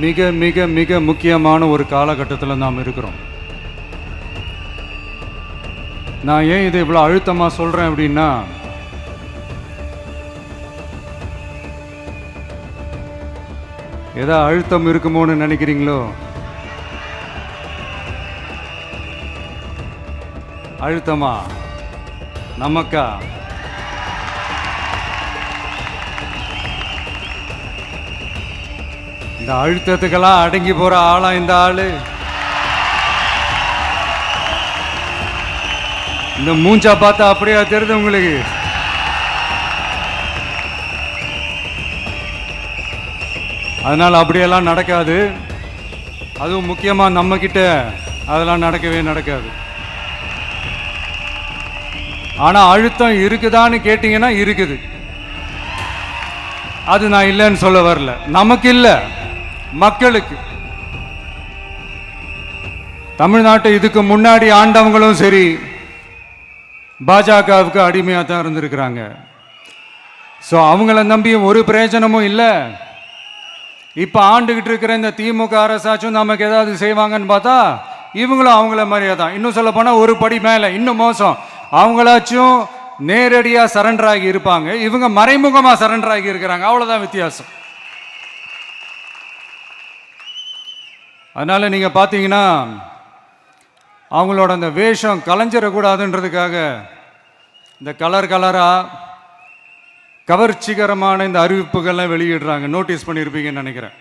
மிக மிக மிக முக்கியமான ஒரு காலகட்டத்தில் நாம் இருக்கிறோம். நான் ஏன் இதை இவ்வளோ அழுத்தமாக சொல்கிறேன் அப்படின்னா, ஏதோ அழுத்தம் இருக்குமோன்னு நினைக்கிறீங்களோ? அழுத்தமா? நமக்கா? இந்த அழுத்தத்துக்கெல்லாம் அடங்கி போற ஆளா இந்த ஆளு? இந்த மூஞ்சா பார்த்தா அப்படியா தெரியுது உங்களுக்கு? அதனால அப்படியெல்லாம் நடக்காது. அதுவும் முக்கியமா நம்ம கிட்ட அதெல்லாம் நடக்கவே நடக்காது. ஆனா அழுத்தம் இருக்குதான்னு கேட்டீங்கன்னா இருக்குது. அது நான் இல்லைன்னு சொல்ல வரல. நமக்கு இல்லை, மக்களுக்கு. தமிழ்நாட்டை இதுக்கு முன்னாடி ஆண்டவங்களும் சரி பாஜகவுக்கு அடிமையாக தான் இருந்திருக்கிறாங்க. ஸோ அவங்கள நம்பியும் ஒரு பிரயோஜனமும் இல்லை. இப்போ ஆண்டுகிட்டு இருக்கிற இந்த திமுக அரசாச்சும் நமக்கு ஏதாவது செய்வாங்கன்னு பார்த்தா இவங்களும் அவங்கள மாதிரியே தான். இன்னும் சொல்ல போனால் ஒரு படி மேலே, இன்னும் மோசம். அவங்களாச்சும் நேரடியாக சரண்டர் ஆகி இருப்பாங்க, இவங்க மறைமுகமாக சரண்டர் ஆகி இருக்கிறாங்க. அவ்வளோதான் வித்தியாசம். அதனால நீங்கள் பார்த்தீங்கன்னா அவங்களோட அந்த வேஷம் கலைஞ்சிடக்கூடாதுன்றதுக்காக இந்த கலராக கவர்ச்சிகரமான இந்த அறிவிப்புகள்லாம் வெளியிடுறாங்க. நோட்டீஸ் பண்ணியிருப்பீங்கன்னு நினைக்கிறேன்.